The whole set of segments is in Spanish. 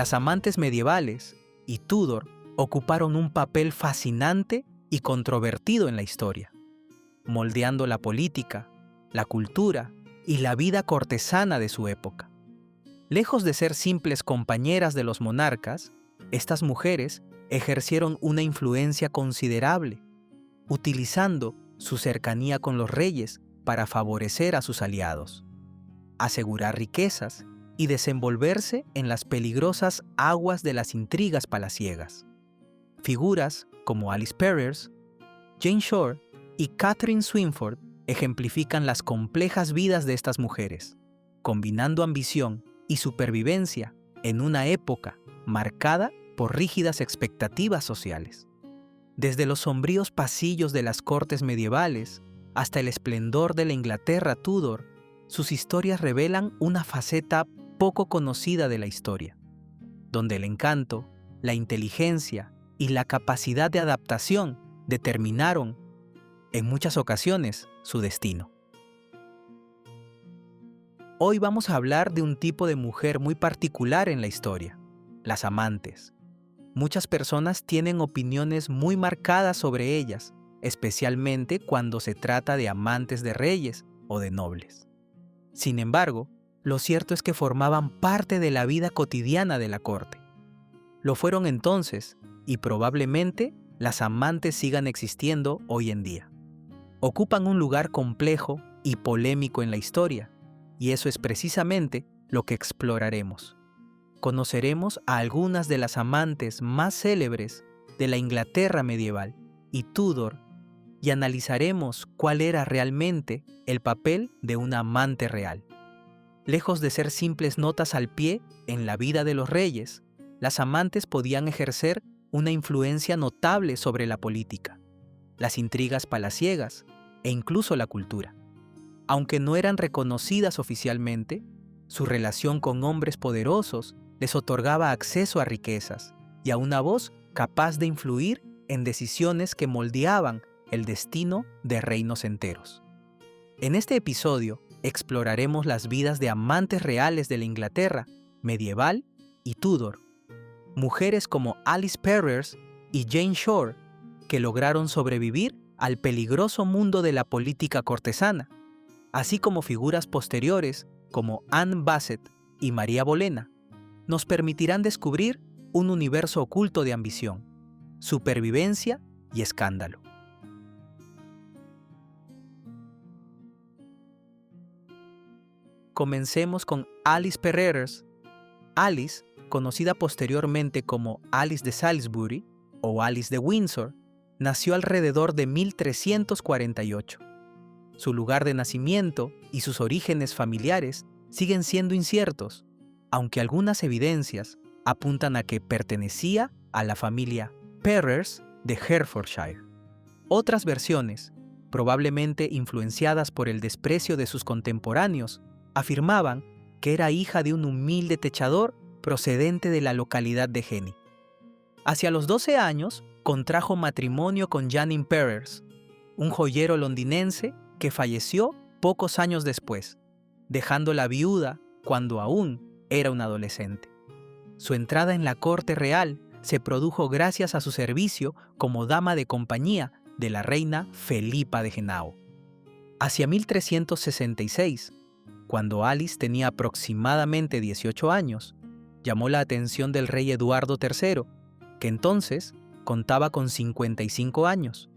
Las amantes medievales y Tudor ocuparon un papel fascinante y controvertido en la historia, moldeando la política, la cultura y la vida cortesana de su época. Lejos de ser simples compañeras de los monarcas, estas mujeres ejercieron una influencia considerable, utilizando su cercanía con los reyes para favorecer a sus aliados, asegurar riquezas y desenvolverse en las peligrosas aguas de las intrigas palaciegas. Figuras como Alice Perrers, Jane Shore y Catherine Swynford ejemplifican las complejas vidas de estas mujeres, combinando ambición y supervivencia en una época marcada por rígidas expectativas sociales. Desde los sombríos pasillos de las cortes medievales hasta el esplendor de la Inglaterra Tudor, sus historias revelan una faceta poco conocida de la historia, donde el encanto, la inteligencia y la capacidad de adaptación determinaron, en muchas ocasiones, su destino. Hoy vamos a hablar de un tipo de mujer muy particular en la historia, las amantes. Muchas personas tienen opiniones muy marcadas sobre ellas, especialmente cuando se trata de amantes de reyes o de nobles. Sin embargo, lo cierto es que formaban parte de la vida cotidiana de la corte. Lo fueron entonces, y probablemente las amantes sigan existiendo hoy en día. Ocupan un lugar complejo y polémico en la historia, y eso es precisamente lo que exploraremos. Conoceremos a algunas de las amantes más célebres de la Inglaterra medieval y Tudor, y analizaremos cuál era realmente el papel de una amante real. Lejos de ser simples notas al pie en la vida de los reyes, las amantes podían ejercer una influencia notable sobre la política, las intrigas palaciegas e incluso la cultura. Aunque no eran reconocidas oficialmente, su relación con hombres poderosos les otorgaba acceso a riquezas y a una voz capaz de influir en decisiones que moldeaban el destino de reinos enteros. En este episodio exploraremos las vidas de amantes reales de la Inglaterra medieval y Tudor, mujeres como Alice Perrers y Jane Shore, que lograron sobrevivir al peligroso mundo de la política cortesana, así como figuras posteriores como Anne Bassett y María Bolena, nos permitirán descubrir un universo oculto de ambición, supervivencia y escándalo. Comencemos con Alice Perrers. Alice, conocida posteriormente como Alice de Salisbury o Alice de Windsor, nació alrededor de 1348. Su lugar de nacimiento y sus orígenes familiares siguen siendo inciertos, aunque algunas evidencias apuntan a que pertenecía a la familia Perrers de Hertfordshire. Otras versiones, probablemente influenciadas por el desprecio de sus contemporáneos, afirmaban que era hija de un humilde techador procedente de la localidad de Henny. Hacia los 12 años, contrajo matrimonio con Janine Perrers, un joyero londinense que falleció pocos años después, dejándola viuda cuando aún era un adolescente. Su entrada en la corte real se produjo gracias a su servicio como dama de compañía de la reina Felipa de Henao. Hacia 1366, cuando Alice tenía aproximadamente 18 años, llamó la atención del rey Eduardo III, que entonces contaba con 55 años.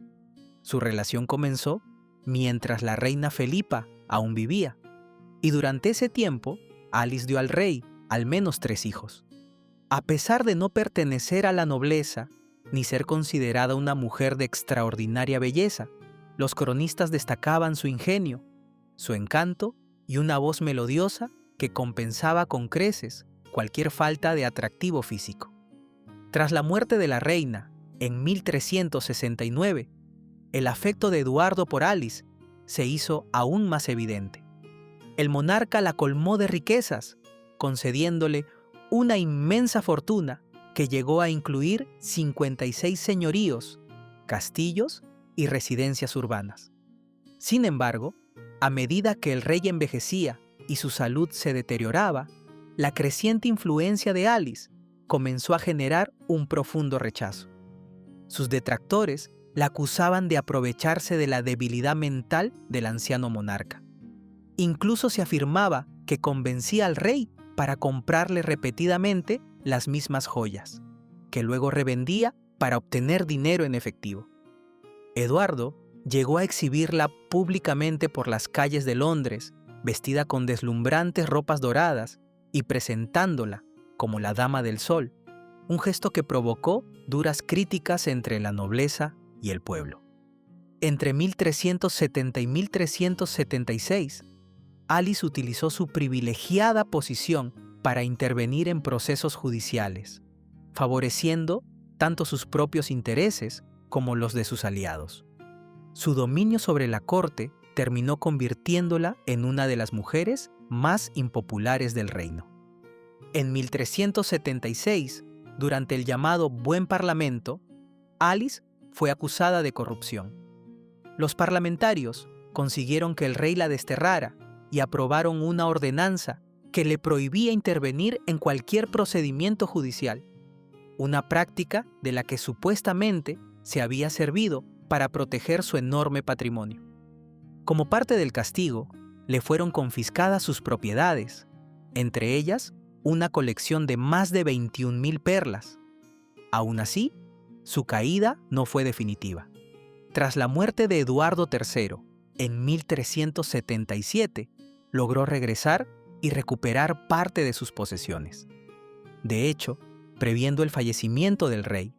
Su relación comenzó mientras la reina Felipa aún vivía, y durante ese tiempo Alice dio al rey al menos 3 hijos. A pesar de no pertenecer a la nobleza ni ser considerada una mujer de extraordinaria belleza, los cronistas destacaban su ingenio, su encanto y una voz melodiosa que compensaba con creces cualquier falta de atractivo físico. Tras la muerte de la reina, en 1369, el afecto de Eduardo por Alice se hizo aún más evidente. El monarca la colmó de riquezas, concediéndole una inmensa fortuna que llegó a incluir 56 señoríos, castillos y residencias urbanas. Sin embargo, a medida que el rey envejecía y su salud se deterioraba, la creciente influencia de Alice comenzó a generar un profundo rechazo. Sus detractores la acusaban de aprovecharse de la debilidad mental del anciano monarca. Incluso se afirmaba que convencía al rey para comprarle repetidamente las mismas joyas, que luego revendía para obtener dinero en efectivo. Eduardo llegó a exhibirla públicamente por las calles de Londres, vestida con deslumbrantes ropas doradas y presentándola como la Dama del Sol, un gesto que provocó duras críticas entre la nobleza y el pueblo. Entre 1370 y 1376, Alice utilizó su privilegiada posición para intervenir en procesos judiciales, favoreciendo tanto sus propios intereses como los de sus aliados. Su dominio sobre la corte terminó convirtiéndola en una de las mujeres más impopulares del reino. En 1376, durante el llamado Buen Parlamento, Alice fue acusada de corrupción. Los parlamentarios consiguieron que el rey la desterrara y aprobaron una ordenanza que le prohibía intervenir en cualquier procedimiento judicial, una práctica de la que supuestamente se había servido para proteger su enorme patrimonio. Como parte del castigo, le fueron confiscadas sus propiedades, entre ellas una colección de más de 21,000 perlas. Aún así, su caída no fue definitiva. Tras la muerte de Eduardo III, en 1377, logró regresar y recuperar parte de sus posesiones. De hecho, previendo el fallecimiento del rey,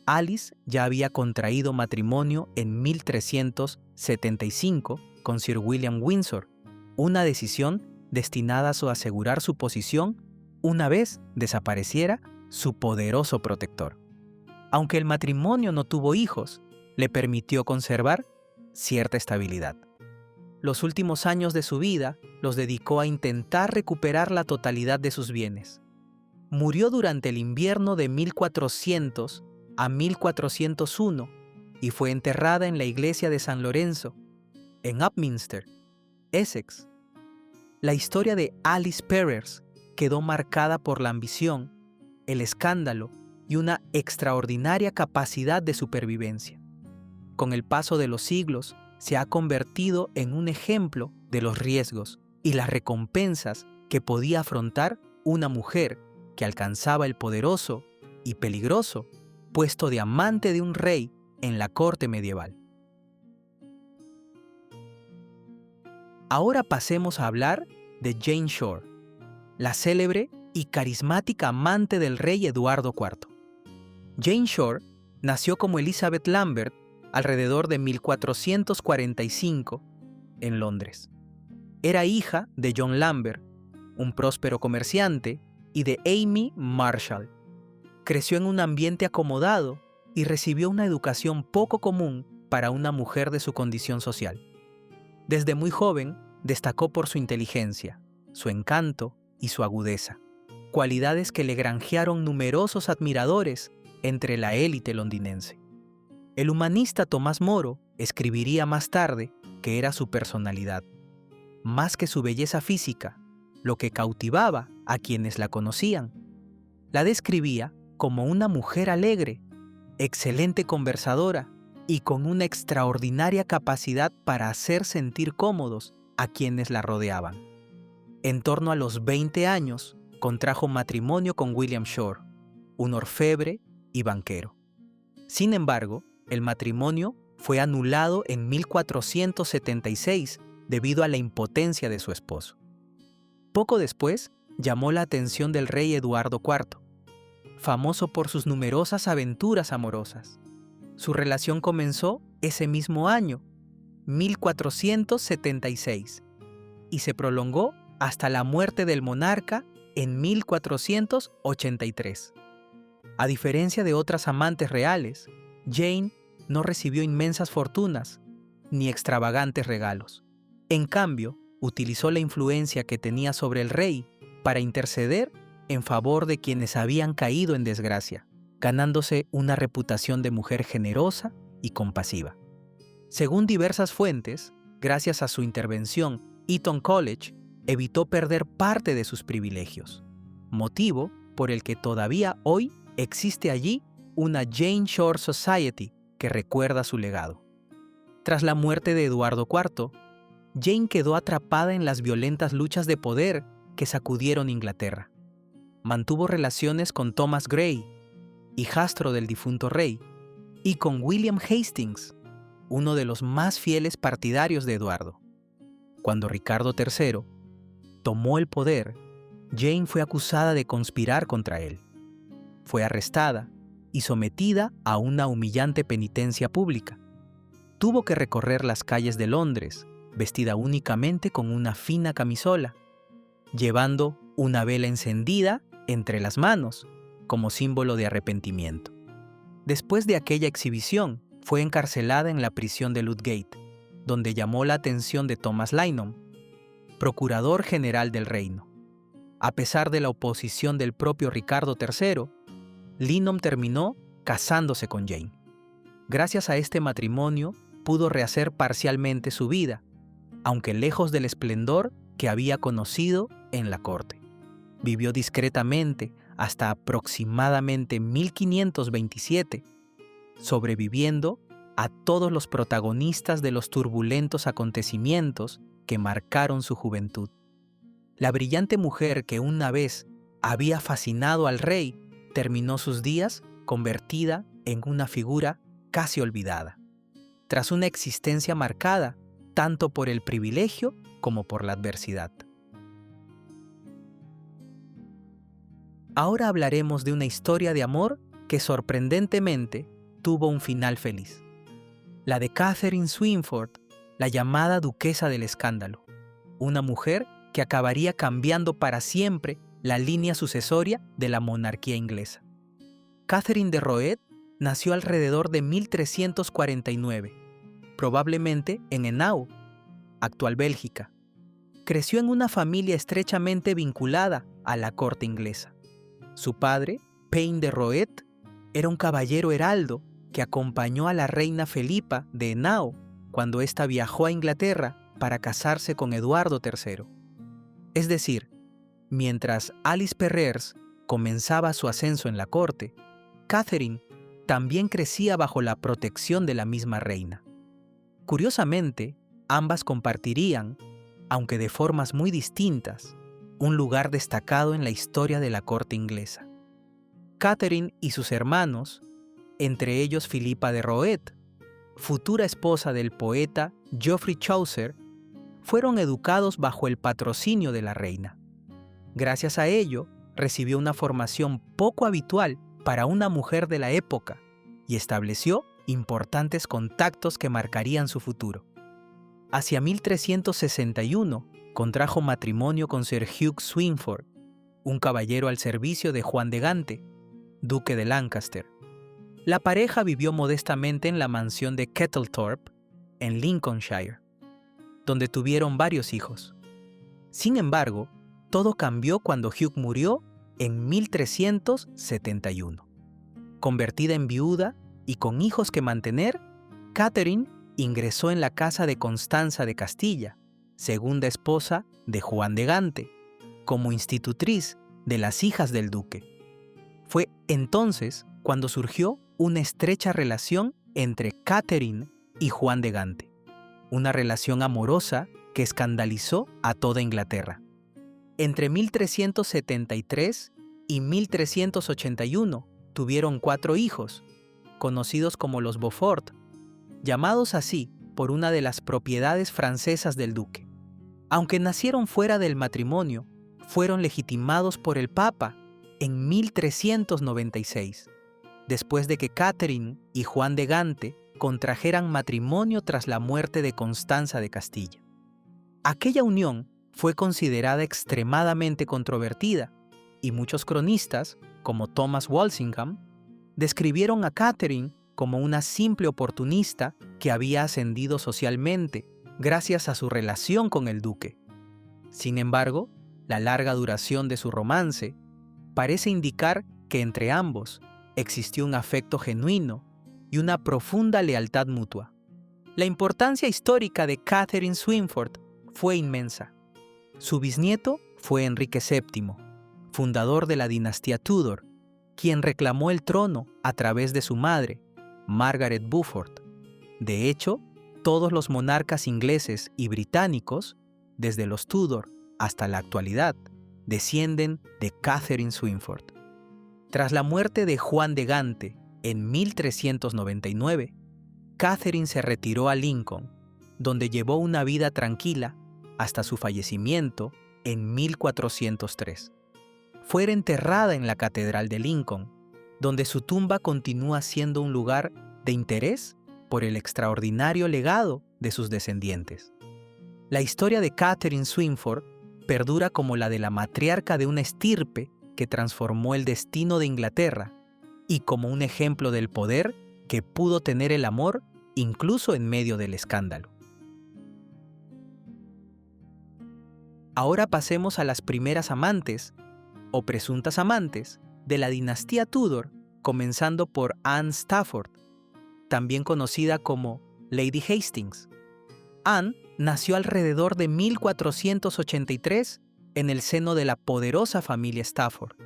Alice ya había contraído matrimonio en 1375 con Sir William Windsor, una decisión destinada a asegurar su posición una vez desapareciera su poderoso protector. Aunque el matrimonio no tuvo hijos, le permitió conservar cierta estabilidad. Los últimos años de su vida los dedicó a intentar recuperar la totalidad de sus bienes. Murió durante el invierno de 1400 a 1401 y fue enterrada en la iglesia de San Lorenzo, en Upminster, Essex. La historia de Alice Perrers quedó marcada por la ambición, el escándalo y una extraordinaria capacidad de supervivencia. Con el paso de los siglos, se ha convertido en un ejemplo de los riesgos y las recompensas que podía afrontar una mujer que alcanzaba el poderoso y peligroso puesto de amante de un rey en la corte medieval. Ahora pasemos a hablar de Jane Shore, la célebre y carismática amante del rey Eduardo IV. Jane Shore nació como Elizabeth Lambert alrededor de 1445 en Londres. Era hija de John Lambert, un próspero comerciante, y de Amy Marshall. Creció en un ambiente acomodado y recibió una educación poco común para una mujer de su condición social. Desde muy joven destacó por su inteligencia, su encanto y su agudeza, cualidades que le granjearon numerosos admiradores entre la élite londinense. El humanista Tomás Moro escribiría más tarde que era su personalidad, más que su belleza física, lo que cautivaba a quienes la conocían. La describía como una mujer alegre, excelente conversadora y con una extraordinaria capacidad para hacer sentir cómodos a quienes la rodeaban. En torno a los 20 años, contrajo matrimonio con William Shore, un orfebre y banquero. Sin embargo, el matrimonio fue anulado en 1476 debido a la impotencia de su esposo. Poco después, llamó la atención del rey Eduardo IV, famoso por sus numerosas aventuras amorosas. Su relación comenzó ese mismo año, 1476, y se prolongó hasta la muerte del monarca en 1483. A diferencia de otras amantes reales, Jane no recibió inmensas fortunas ni extravagantes regalos. En cambio, utilizó la influencia que tenía sobre el rey para interceder en favor de quienes habían caído en desgracia, ganándose una reputación de mujer generosa y compasiva. Según diversas fuentes, gracias a su intervención, Eton College evitó perder parte de sus privilegios, motivo por el que todavía hoy existe allí una Jane Shore Society que recuerda su legado. Tras la muerte de Eduardo IV, Jane quedó atrapada en las violentas luchas de poder que sacudieron Inglaterra. Mantuvo relaciones con Thomas Grey, hijastro del difunto rey, y con William Hastings, uno de los más fieles partidarios de Eduardo. Cuando Ricardo III tomó el poder, Jane fue acusada de conspirar contra él. Fue arrestada y sometida a una humillante penitencia pública. Tuvo que recorrer las calles de Londres, vestida únicamente con una fina camisola, llevando una vela encendida entre las manos, como símbolo de arrepentimiento. Después de aquella exhibición, fue encarcelada en la prisión de Ludgate, donde llamó la atención de Thomas Lynham, procurador general del reino. A pesar de la oposición del propio Ricardo III, Lynham terminó casándose con Jane. Gracias a este matrimonio, pudo rehacer parcialmente su vida, aunque lejos del esplendor que había conocido en la corte. Vivió discretamente hasta aproximadamente 1527, sobreviviendo a todos los protagonistas de los turbulentos acontecimientos que marcaron su juventud. La brillante mujer que una vez había fascinado al rey terminó sus días convertida en una figura casi olvidada, tras una existencia marcada tanto por el privilegio como por la adversidad. Ahora hablaremos de una historia de amor que sorprendentemente tuvo un final feliz. La de Catherine Swynford, la llamada Duquesa del Escándalo, una mujer que acabaría cambiando para siempre la línea sucesoria de la monarquía inglesa. Catherine de Roet nació alrededor de 1349, probablemente en Henao, actual Bélgica. Creció en una familia estrechamente vinculada a la corte inglesa. Su padre, Pain de Roet, era un caballero heraldo que acompañó a la reina Felipa de Henao cuando ésta viajó a Inglaterra para casarse con Eduardo III. Es decir, mientras Alice Perrers comenzaba su ascenso en la corte, Catherine también crecía bajo la protección de la misma reina. Curiosamente, ambas compartirían, aunque de formas muy distintas, un lugar destacado en la historia de la corte inglesa. Catherine y sus hermanos, entre ellos Filipa de Roet, futura esposa del poeta Geoffrey Chaucer, fueron educados bajo el patrocinio de la reina. Gracias a ello, recibió una formación poco habitual para una mujer de la época y estableció importantes contactos que marcarían su futuro. Hacia 1361, contrajo matrimonio con Sir Hugh Swynford, un caballero al servicio de Juan de Gante, duque de Lancaster. La pareja vivió modestamente en la mansión de Kettlethorpe, en Lincolnshire, donde tuvieron varios hijos. Sin embargo, todo cambió cuando Hugh murió en 1371. Convertida en viuda y con hijos que mantener, Catherine ingresó en la casa de Constanza de Castilla, segunda esposa de Juan de Gante, como institutriz de las hijas del duque. Fue entonces cuando surgió una estrecha relación entre Catherine y Juan de Gante, una relación amorosa que escandalizó a toda Inglaterra. Entre 1373 y 1381 tuvieron 4 hijos, conocidos como los Beaufort, llamados así por una de las propiedades francesas del duque. Aunque nacieron fuera del matrimonio, fueron legitimados por el Papa en 1396, después de que Catherine y Juan de Gante contrajeran matrimonio tras la muerte de Constanza de Castilla. Aquella unión fue considerada extremadamente controvertida y muchos cronistas, como Thomas Walsingham, describieron a Catherine como una simple oportunista que había ascendido socialmente gracias a su relación con el duque. Sin embargo, la larga duración de su romance parece indicar que entre ambos existió un afecto genuino y una profunda lealtad mutua. La importancia histórica de Catherine Swynford fue inmensa. Su bisnieto fue Enrique VII, fundador de la dinastía Tudor, quien reclamó el trono a través de su madre, Margaret Beaufort. De hecho, todos los monarcas ingleses y británicos, desde los Tudor hasta la actualidad, descienden de Catherine Swynford. Tras la muerte de Juan de Gante en 1399, Catherine se retiró a Lincoln, donde llevó una vida tranquila hasta su fallecimiento en 1403. Fue enterrada en la Catedral de Lincoln, donde su tumba continúa siendo un lugar de interés por el extraordinario legado de sus descendientes. La historia de Catherine Swynford perdura como la de la matriarca de una estirpe que transformó el destino de Inglaterra y como un ejemplo del poder que pudo tener el amor incluso en medio del escándalo. Ahora pasemos a las primeras amantes, o presuntas amantes, de la dinastía Tudor, comenzando por Anne Stafford, también conocida como Lady Hastings. Anne nació alrededor de 1483 en el seno de la poderosa familia Stafford.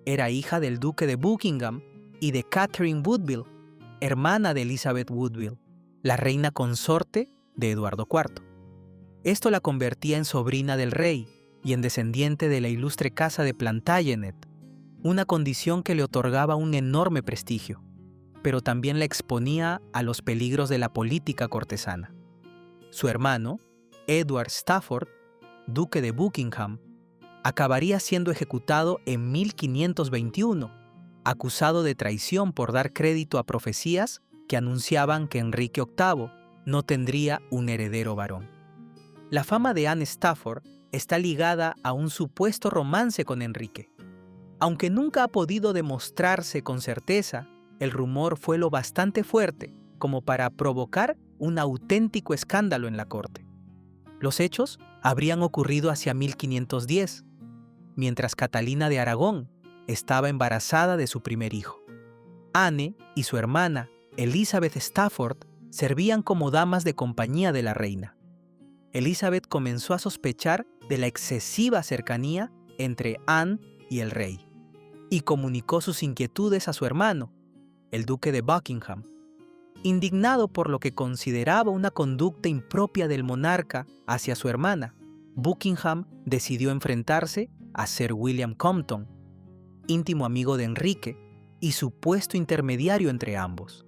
Era hija del duque de Buckingham y de Catherine Woodville, hermana de Elizabeth Woodville, la reina consorte de Eduardo IV. Esto la convertía en sobrina del rey y en descendiente de la ilustre casa de Plantagenet, una condición que le otorgaba un enorme prestigio, pero también la exponía a los peligros de la política cortesana. Su hermano, Edward Stafford, duque de Buckingham, acabaría siendo ejecutado en 1521, acusado de traición por dar crédito a profecías que anunciaban que Enrique VIII no tendría un heredero varón. La fama de Anne Stafford está ligada a un supuesto romance con Enrique. Aunque nunca ha podido demostrarse con certeza, el rumor fue lo bastante fuerte como para provocar un auténtico escándalo en la corte. Los hechos habrían ocurrido hacia 1510, mientras Catalina de Aragón estaba embarazada de su primer hijo. Anne y su hermana, Elizabeth Stafford, servían como damas de compañía de la reina. Elizabeth comenzó a sospechar de la excesiva cercanía entre Anne y el rey, y comunicó sus inquietudes a su hermano, el duque de Buckingham. Indignado por lo que consideraba una conducta impropia del monarca hacia su hermana, Buckingham decidió enfrentarse a Sir William Compton, íntimo amigo de Enrique y supuesto intermediario entre ambos.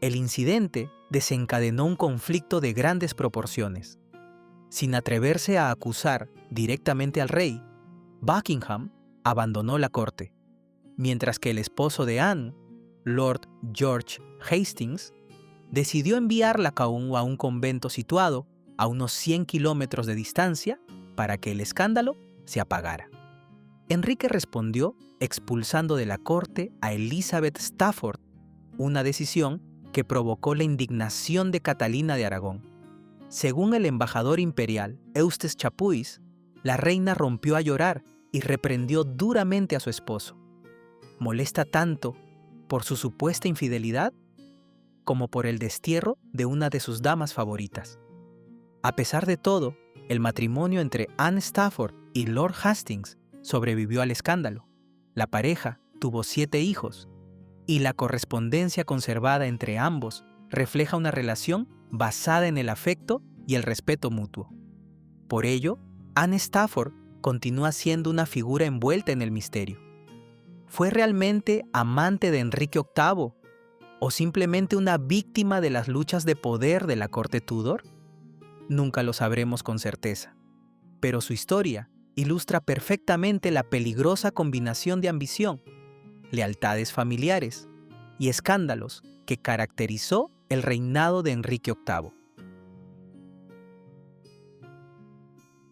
El incidente desencadenó un conflicto de grandes proporciones. Sin atreverse a acusar directamente al rey, Buckingham abandonó la corte, mientras que el esposo de Anne, Lord George Hastings, decidió enviarla a un convento situado a unos 100 kilómetros de distancia para que el escándalo se apagara. Enrique respondió expulsando de la corte a Elizabeth Stafford, una decisión que provocó la indignación de Catalina de Aragón. Según el embajador imperial Eustace Chapuis, la reina rompió a llorar y reprendió duramente a su esposo. Molesta tanto por su supuesta infidelidad como por el destierro de una de sus damas favoritas. A pesar de todo, el matrimonio entre Anne Stafford y Lord Hastings sobrevivió al escándalo. La pareja tuvo 7 hijos, y la correspondencia conservada entre ambos refleja una relación basada en el afecto y el respeto mutuo. Por ello, Anne Stafford continúa siendo una figura envuelta en el misterio. ¿Fue realmente amante de Enrique VIII o simplemente una víctima de las luchas de poder de la corte Tudor? Nunca lo sabremos con certeza, pero su historia ilustra perfectamente la peligrosa combinación de ambición, lealtades familiares y escándalos que caracterizó el reinado de Enrique VIII.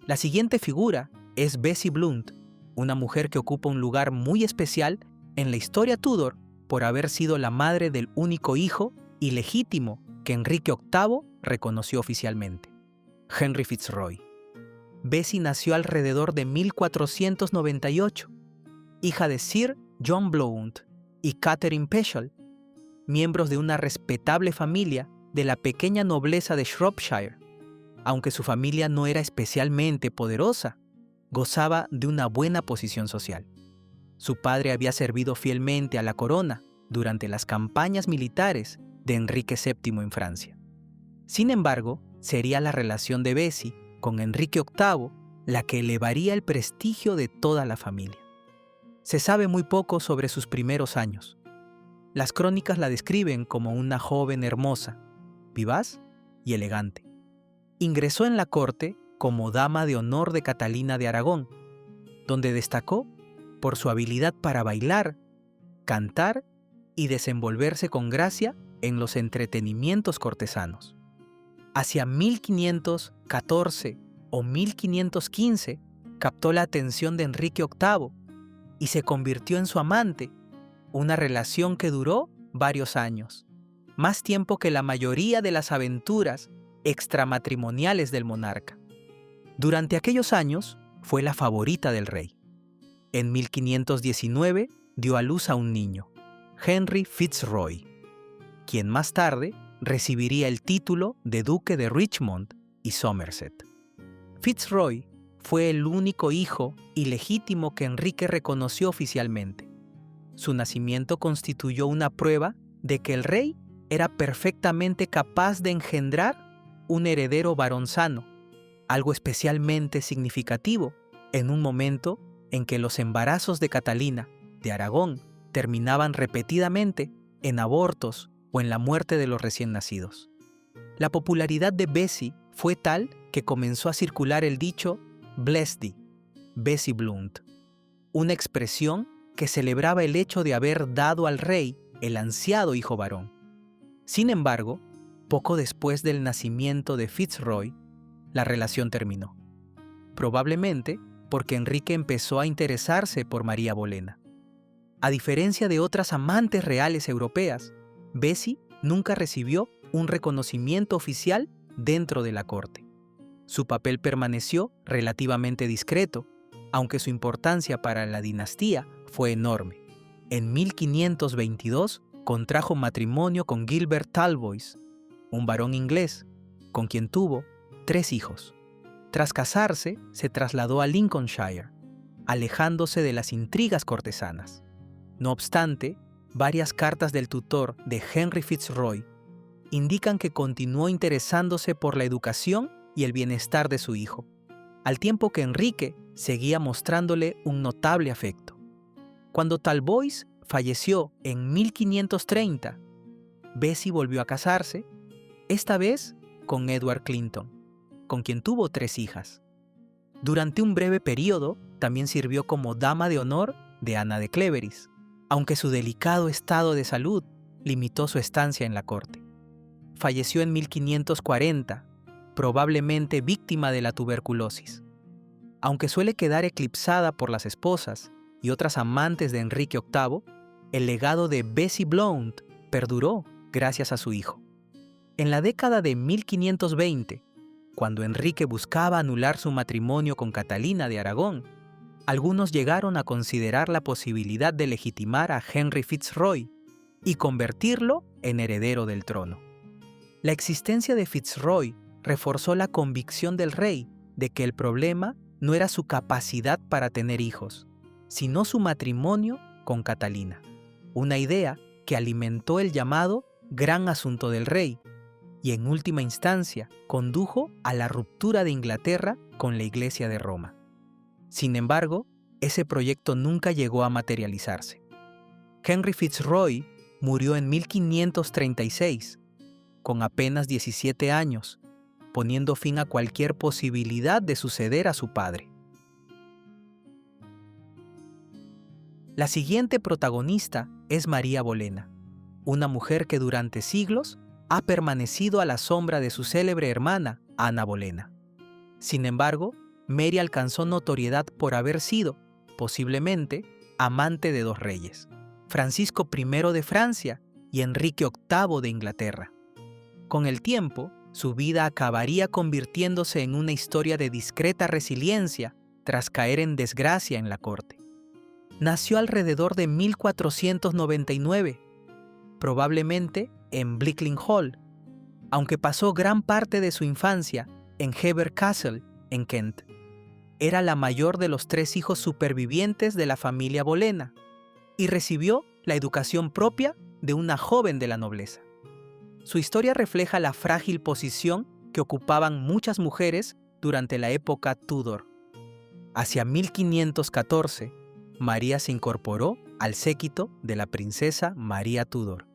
La siguiente figura es Bessie Blount, una mujer que ocupa un lugar muy especial en la historia Tudor por haber sido la madre del único hijo ilegítimo que Enrique VIII reconoció oficialmente, Henry Fitzroy. Bessie nació alrededor de 1498, hija de Sir John Blount y Catherine Peschel, miembros de una respetable familia de la pequeña nobleza de Shropshire. Aunque su familia no era especialmente poderosa, gozaba de una buena posición social. Su padre había servido fielmente a la corona durante las campañas militares de Enrique VII en Francia. Sin embargo, sería la relación de Bessie con Enrique VIII la que elevaría el prestigio de toda la familia. Se sabe muy poco sobre sus primeros años. Las crónicas la describen como una joven hermosa, vivaz y elegante. Ingresó en la corte como dama de honor de Catalina de Aragón, donde destacó por su habilidad para bailar, cantar y desenvolverse con gracia en los entretenimientos cortesanos. Hacia 1514 o 1515 captó la atención de Enrique VIII y se convirtió en su amante, una relación que duró varios años, más tiempo que la mayoría de las aventuras extramatrimoniales del monarca. Durante aquellos años fue la favorita del rey. En 1519 dio a luz a un niño, Henry Fitzroy, quien más tarde recibiría el título de Duque de Richmond y Somerset. Fitzroy fue el único hijo ilegítimo que Enrique reconoció oficialmente. Su nacimiento constituyó una prueba de que el rey era perfectamente capaz de engendrar un heredero varón sano, algo especialmente significativo en un momento en que los embarazos de Catalina de Aragón terminaban repetidamente en abortos o en la muerte de los recién nacidos. La popularidad de Bessie fue tal que comenzó a circular el dicho "Bless thee, Bessie Blount", una expresión que celebraba el hecho de haber dado al rey el ansiado hijo varón. Sin embargo, poco después del nacimiento de Fitzroy, la relación terminó. Probablemente porque Enrique empezó a interesarse por María Bolena. A diferencia de otras amantes reales europeas, Bessie nunca recibió un reconocimiento oficial dentro de la corte. Su papel permaneció relativamente discreto, aunque su importancia para la dinastía fue enorme. En 1522 contrajo matrimonio con Gilbert Talboys, un varón inglés, con quien tuvo 3 hijos. Tras casarse, se trasladó a Lincolnshire, alejándose de las intrigas cortesanas. No obstante, varias cartas del tutor de Henry Fitzroy indican que continuó interesándose por la educación y el bienestar de su hijo, al tiempo que Enrique seguía mostrándole un notable afecto. Cuando Talboys falleció en 1530, Bessie volvió a casarse, esta vez con Edward Clinton, con quien tuvo 3 hijas. Durante un breve periodo, también sirvió como dama de honor de Ana de Cleveris, aunque su delicado estado de salud limitó su estancia en la corte. Falleció en 1540, probablemente víctima de la tuberculosis. Aunque suele quedar eclipsada por las esposas y otras amantes de Enrique VIII, el legado de Bessie Blount perduró gracias a su hijo. En la década de 1520, cuando Enrique buscaba anular su matrimonio con Catalina de Aragón, algunos llegaron a considerar la posibilidad de legitimar a Henry Fitzroy y convertirlo en heredero del trono. La existencia de Fitzroy reforzó la convicción del rey de que el problema no era su capacidad para tener hijos, sino su matrimonio con Catalina, una idea que alimentó el llamado Gran Asunto del Rey y en última instancia condujo a la ruptura de Inglaterra con la Iglesia de Roma. Sin embargo, ese proyecto nunca llegó a materializarse. Henry Fitzroy murió en 1536, con apenas 17 años, poniendo fin a cualquier posibilidad de suceder a su padre. La siguiente protagonista es María Bolena, una mujer que durante siglos ha permanecido a la sombra de su célebre hermana, Ana Bolena. Sin embargo, Mary alcanzó notoriedad por haber sido, posiblemente, amante de 2 reyes, Francisco I de Francia y Enrique VIII de Inglaterra. Con el tiempo, su vida acabaría convirtiéndose en una historia de discreta resiliencia tras caer en desgracia en la corte. Nació alrededor de 1499, probablemente en Blickling Hall, aunque pasó gran parte de su infancia en Hever Castle, en Kent. era la mayor de los 3 hijos supervivientes de la familia Bolena y recibió la educación propia de una joven de la nobleza. Su historia refleja la frágil posición que ocupaban muchas mujeres durante la época Tudor. Hacia 1514, María se incorporó al séquito de la princesa María Tudor,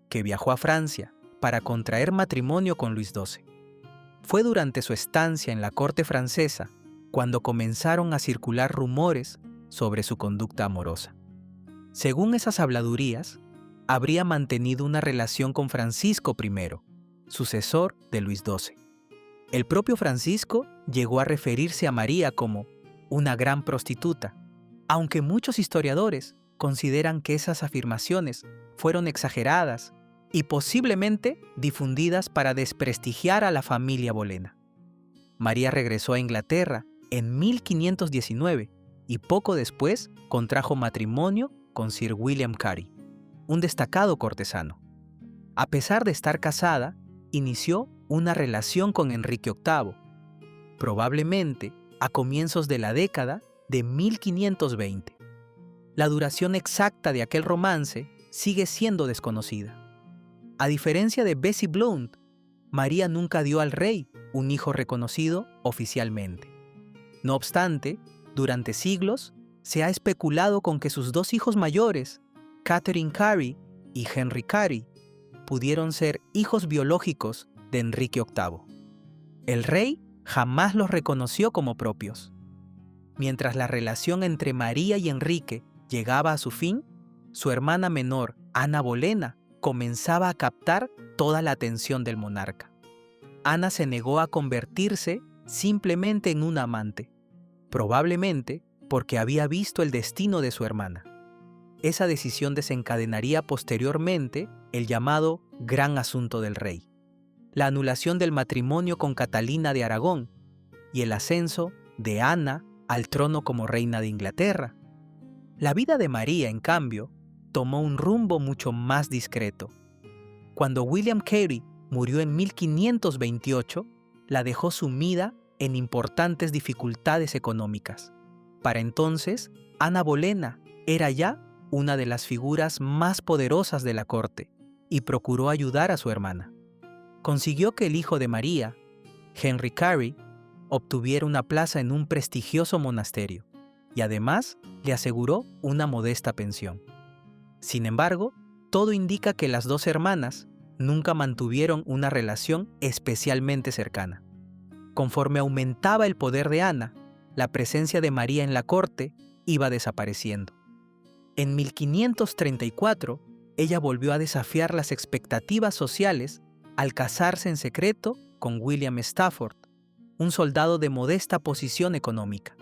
que viajó a Francia para contraer matrimonio con Luis XII. Fue durante su estancia en la corte francesa cuando comenzaron a circular rumores sobre su conducta amorosa. Según esas habladurías, habría mantenido una relación con Francisco I, sucesor de Luis XII. El propio Francisco llegó a referirse a María como una gran prostituta, aunque muchos historiadores consideran que esas afirmaciones fueron exageradas y posiblemente difundidas para desprestigiar a la familia Bolena. María regresó a Inglaterra en 1519 y poco después contrajo matrimonio con Sir William Carey, un destacado cortesano. A pesar de estar casada, inició una relación con Enrique VIII, probablemente a comienzos de la década de 1520. La duración exacta de aquel romance sigue siendo desconocida. A diferencia de Bessie Blount, María nunca dio al rey un hijo reconocido oficialmente. No obstante, durante siglos se ha especulado con que sus 2 hijos mayores, Catherine Carey y Henry Carey, pudieron ser hijos biológicos de Enrique VIII. El rey jamás los reconoció como propios. Mientras la relación entre María y Enrique llegaba a su fin, su hermana menor, Ana Bolena, comenzaba a captar toda la atención del monarca. Ana se negó a convertirse simplemente en una amante, probablemente porque había visto el destino de su hermana. Esa decisión desencadenaría posteriormente el llamado Gran Asunto del Rey, la anulación del matrimonio con Catalina de Aragón y el ascenso de Ana al trono como reina de Inglaterra. La vida de María, en cambio, tomó un rumbo mucho más discreto. Cuando William Carey murió en 1528, la dejó sumida en importantes dificultades económicas. Para entonces, Ana Bolena era ya una de las figuras más poderosas de la corte y procuró ayudar a su hermana. Consiguió que el hijo de María, Henry Carey, obtuviera una plaza en un prestigioso monasterio y además le aseguró una modesta pensión. Sin embargo, todo indica que las 2 hermanas nunca mantuvieron una relación especialmente cercana. Conforme aumentaba el poder de Ana, la presencia de María en la corte iba desapareciendo. En 1534, ella volvió a desafiar las expectativas sociales al casarse en secreto con William Stafford, un soldado de modesta posición económica.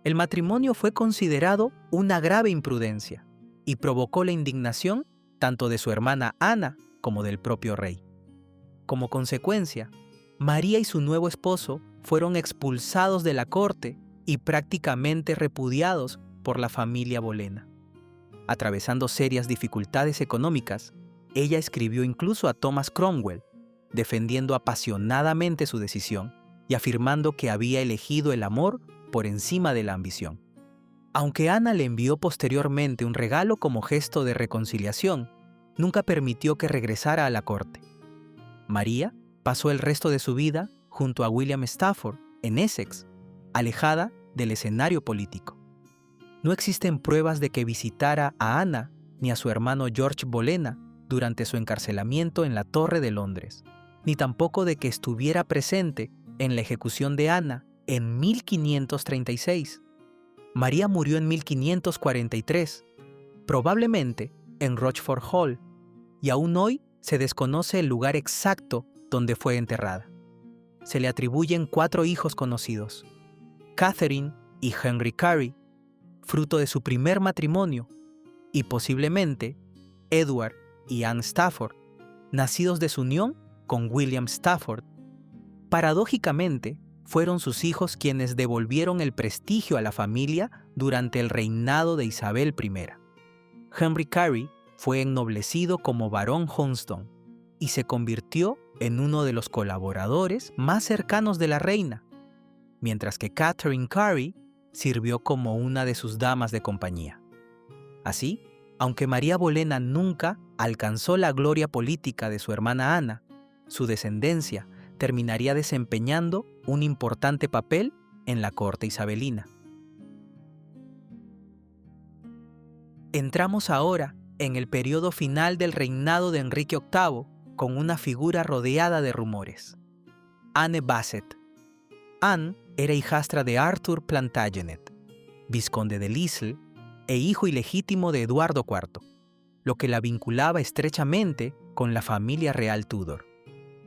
El matrimonio fue considerado una grave imprudencia y provocó la indignación tanto de su hermana Ana como del propio rey. Como consecuencia, María y su nuevo esposo fueron expulsados de la corte y prácticamente repudiados por la familia Bolena. Atravesando serias dificultades económicas, ella escribió incluso a Thomas Cromwell, defendiendo apasionadamente su decisión y afirmando que había elegido el amor por encima de la ambición. Aunque Ana le envió posteriormente un regalo como gesto de reconciliación, nunca permitió que regresara a la corte. María pasó el resto de su vida junto a William Stafford en Essex, alejada del escenario político. No existen pruebas de que visitara a Ana ni a su hermano George Bolena durante su encarcelamiento en la Torre de Londres, ni tampoco de que estuviera presente en la ejecución de Ana en 1536. María murió en 1543, probablemente en Rochford Hall, y aún hoy se desconoce el lugar exacto donde fue enterrada. Se le atribuyen 4 hijos conocidos: Catherine y Henry Carey, fruto de su primer matrimonio, y posiblemente Edward y Anne Stafford, nacidos de su unión con William Stafford. Paradójicamente, fueron sus hijos quienes devolvieron el prestigio a la familia durante el reinado de Isabel I. Henry Carey fue ennoblecido como barón Johnstone y se convirtió en uno de los colaboradores más cercanos de la reina. mientras que Catherine Carey sirvió como una de sus damas de compañía. Así, aunque María Bolena nunca alcanzó la gloria política de su hermana Ana, su descendencia terminaría desempeñando un importante papel en la corte isabelina. Entramos ahora en el periodo final del reinado de Enrique VIII con una figura rodeada de rumores: Anne Bassett. Anne era hijastra de Arthur Plantagenet, vizconde de Lisle e hijo ilegítimo de Eduardo IV, lo que la vinculaba estrechamente con la familia real Tudor.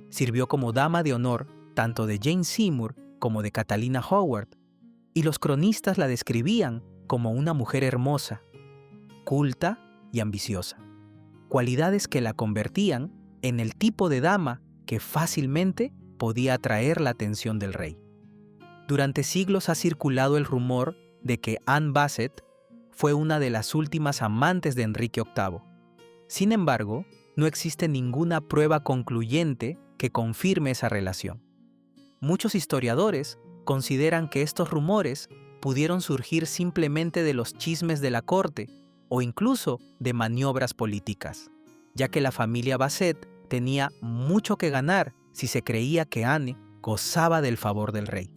Sirvió como dama de honor tanto de Jane Seymour como de Catalina Howard, y los cronistas la describían como una mujer hermosa, culta y ambiciosa, cualidades que la convertían en el tipo de dama que fácilmente podía atraer la atención del rey. Durante siglos ha circulado el rumor de que Anne Bassett fue una de las últimas amantes de Enrique VIII. Sin embargo, no existe ninguna prueba concluyente que confirme esa relación. Muchos historiadores consideran que estos rumores pudieron surgir simplemente de los chismes de la corte o incluso de maniobras políticas, ya que la familia Bassett tenía mucho que ganar si se creía que Anne gozaba del favor del rey.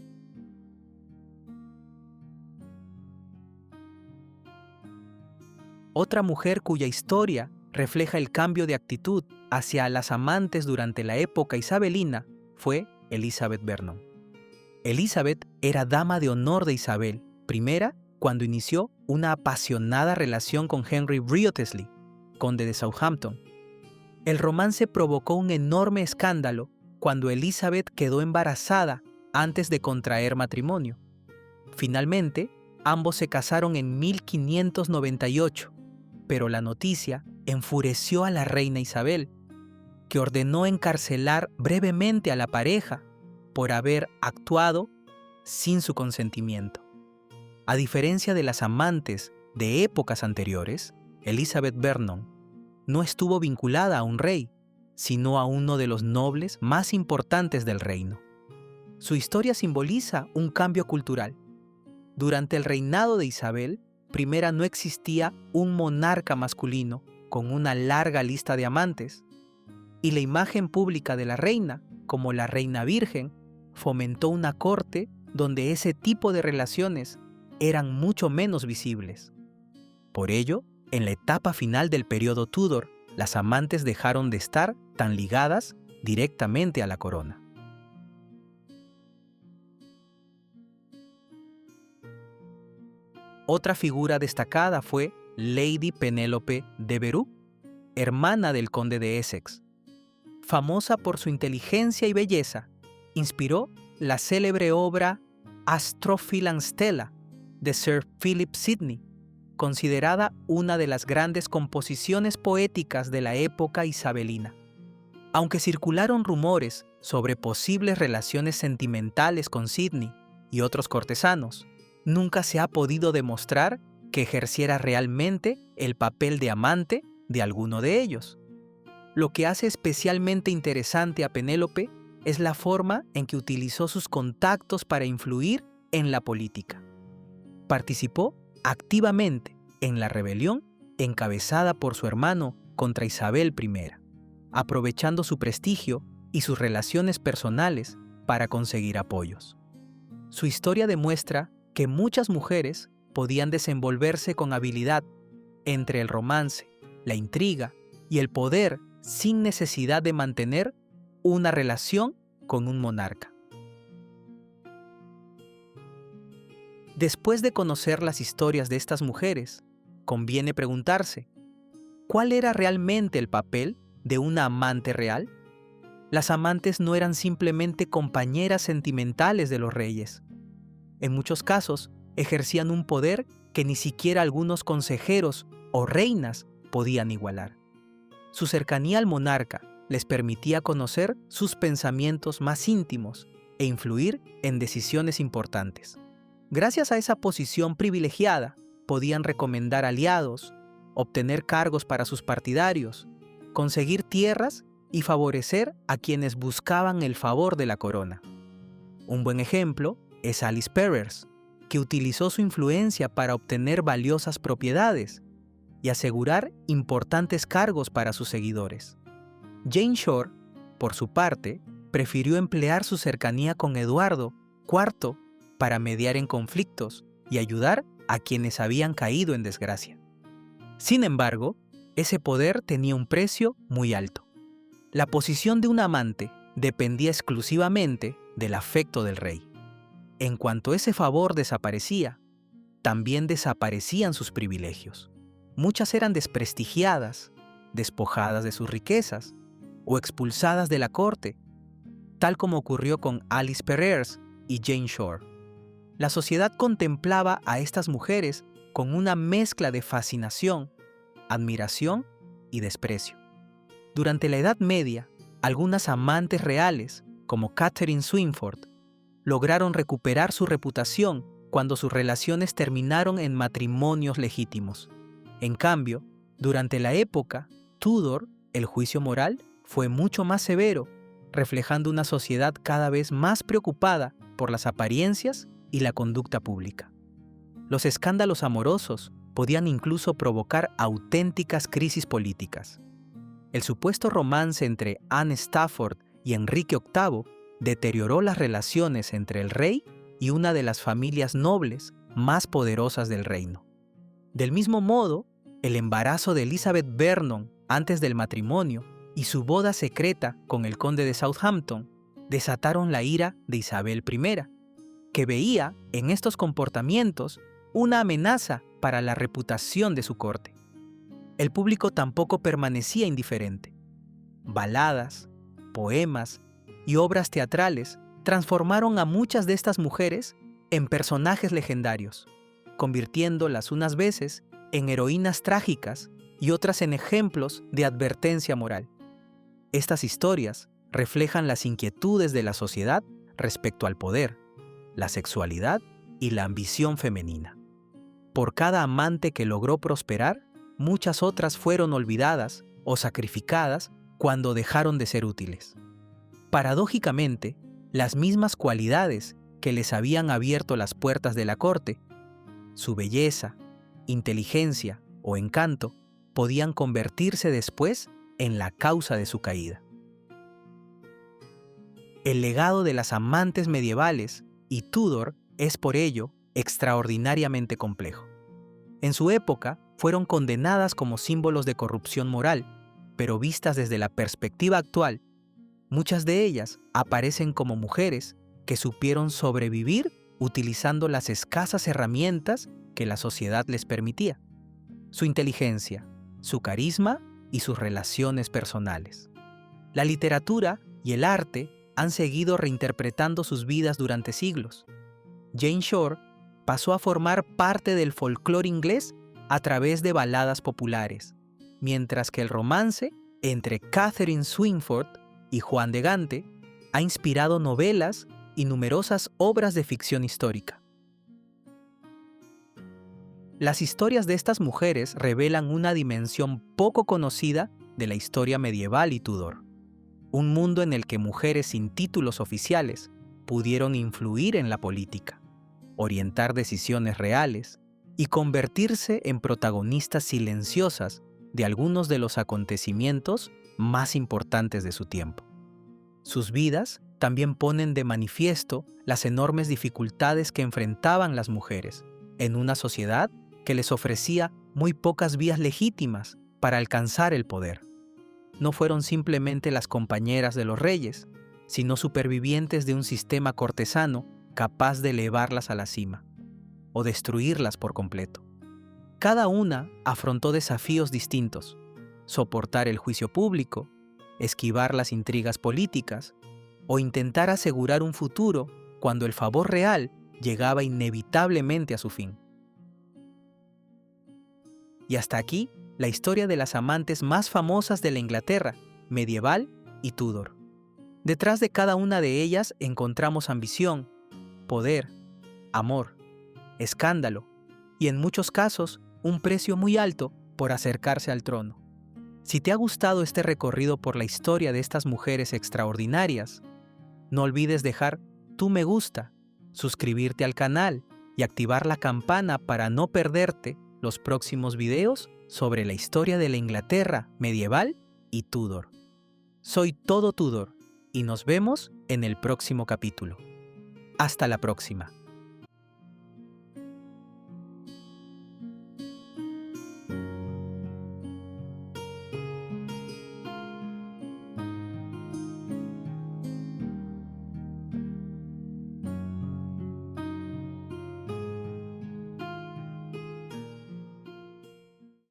Otra mujer cuya historia refleja el cambio de actitud hacia las amantes durante la época isabelina fue Elizabeth Vernon. Elizabeth era dama de honor de Isabel I cuando inició una apasionada relación con Henry Wriothesley, conde de Southampton. El romance provocó un enorme escándalo cuando Elizabeth quedó embarazada antes de contraer matrimonio. Finalmente, ambos se casaron en 1598, pero la noticia enfureció a la reina Isabel, que ordenó encarcelar brevemente a la pareja por haber actuado sin su consentimiento. A diferencia de las amantes de épocas anteriores, Elizabeth Vernon no estuvo vinculada a un rey, sino a uno de los nobles más importantes del reino. Su historia simboliza un cambio cultural. Durante el reinado de Isabel I no existía un monarca masculino con una larga lista de amantes, y la imagen pública de la reina, como la reina virgen, fomentó una corte donde ese tipo de relaciones eran mucho menos visibles. Por ello, en la etapa final del periodo Tudor, las amantes dejaron de estar tan ligadas directamente a la corona. Otra figura destacada fue Lady Penélope de Verú, hermana del conde de Essex. Famosa por su inteligencia y belleza, inspiró la célebre obra Astrophil and Stella de Sir Philip Sidney, considerada una de las grandes composiciones poéticas de la época isabelina. Aunque circularon rumores sobre posibles relaciones sentimentales con Sidney y otros cortesanos, nunca se ha podido demostrar que ejerciera realmente el papel de amante de alguno de ellos. Lo que hace especialmente interesante a Penélope es la forma en que utilizó sus contactos para influir en la política. Participó activamente en la rebelión encabezada por su hermano contra Isabel I, aprovechando su prestigio y sus relaciones personales para conseguir apoyos. Su historia demuestra que muchas mujeres podían desenvolverse con habilidad entre el romance, la intriga y el poder sin necesidad de mantener una relación con un monarca. Después de conocer las historias de estas mujeres, conviene preguntarse, ¿cuál era realmente el papel de una amante real? Las amantes no eran simplemente compañeras sentimentales de los reyes. En muchos casos, ejercían un poder que ni siquiera algunos consejeros o reinas podían igualar. Su cercanía al monarca les permitía conocer sus pensamientos más íntimos e influir en decisiones importantes. Gracias a esa posición privilegiada, podían recomendar aliados, obtener cargos para sus partidarios, conseguir tierras y favorecer a quienes buscaban el favor de la corona. Un buen ejemplo es Alice Perrers, que utilizó su influencia para obtener valiosas propiedades y asegurar importantes cargos para sus seguidores. Jane Shore, por su parte, prefirió emplear su cercanía con Eduardo IV para mediar en conflictos y ayudar a quienes habían caído en desgracia. Sin embargo, ese poder tenía un precio muy alto. La posición de un amante dependía exclusivamente del afecto del rey. En cuanto ese favor desaparecía, también desaparecían sus privilegios. Muchas eran desprestigiadas, despojadas de sus riquezas o expulsadas de la corte, tal como ocurrió con Alice Perrers y Jane Shore. La sociedad contemplaba a estas mujeres con una mezcla de fascinación, admiración y desprecio. Durante la Edad Media, algunas amantes reales, como Catherine Swynford, lograron recuperar su reputación cuando sus relaciones terminaron en matrimonios legítimos. En cambio, durante la época Tudor, el juicio moral fue mucho más severo, reflejando una sociedad cada vez más preocupada por las apariencias y la conducta pública. Los escándalos amorosos podían incluso provocar auténticas crisis políticas. El supuesto romance entre Anne Stafford y Enrique VIII deterioró las relaciones entre el rey y una de las familias nobles más poderosas del reino. Del mismo modo, el embarazo de Elizabeth Vernon antes del matrimonio y su boda secreta con el conde de Southampton desataron la ira de Isabel I, que veía en estos comportamientos una amenaza para la reputación de su corte. El público tampoco permanecía indiferente. Baladas, poemas y obras teatrales transformaron a muchas de estas mujeres en personajes legendarios, convirtiéndolas unas veces en heroínas trágicas y otras en ejemplos de advertencia moral. Estas historias reflejan las inquietudes de la sociedad respecto al poder, la sexualidad y la ambición femenina. Por cada amante que logró prosperar, muchas otras fueron olvidadas o sacrificadas cuando dejaron de ser útiles. Paradójicamente, las mismas cualidades que les habían abierto las puertas de la corte, su belleza, inteligencia o encanto, podían convertirse después en la causa de su caída. El legado de las amantes medievales y Tudor es por ello extraordinariamente complejo. En su época fueron condenadas como símbolos de corrupción moral, pero vistas desde la perspectiva actual, muchas de ellas aparecen como mujeres que supieron sobrevivir utilizando las escasas herramientas que la sociedad les permitía, su inteligencia, su carisma y sus relaciones personales. La literatura y el arte han seguido reinterpretando sus vidas durante siglos. Jane Shore pasó a formar parte del folclore inglés a través de baladas populares, mientras que el romance entre Catherine Swynford y Juan de Gante ha inspirado novelas y numerosas obras de ficción histórica. Las historias de estas mujeres revelan una dimensión poco conocida de la historia medieval y Tudor, un mundo en el que mujeres sin títulos oficiales pudieron influir en la política, orientar decisiones reales y convertirse en protagonistas silenciosas de algunos de los acontecimientos más importantes de su tiempo. Sus vidas también ponen de manifiesto las enormes dificultades que enfrentaban las mujeres en una sociedad que les ofrecía muy pocas vías legítimas para alcanzar el poder. No fueron simplemente las compañeras de los reyes, sino supervivientes de un sistema cortesano capaz de elevarlas a la cima o destruirlas por completo. Cada una afrontó desafíos distintos: soportar el juicio público, esquivar las intrigas políticas o intentar asegurar un futuro cuando el favor real llegaba inevitablemente a su fin. Y hasta aquí la historia de las amantes más famosas de la Inglaterra medieval y Tudor. Detrás de cada una de ellas encontramos ambición, poder, amor, escándalo y en muchos casos un precio muy alto por acercarse al trono. Si te ha gustado este recorrido por la historia de estas mujeres extraordinarias, no olvides dejar tu me gusta suscribirte al canal y activar la campana para no perderte los próximos videos sobre la historia de la Inglaterra medieval y Tudor. Soy Todo Tudor y nos vemos en el próximo capítulo. Hasta la próxima.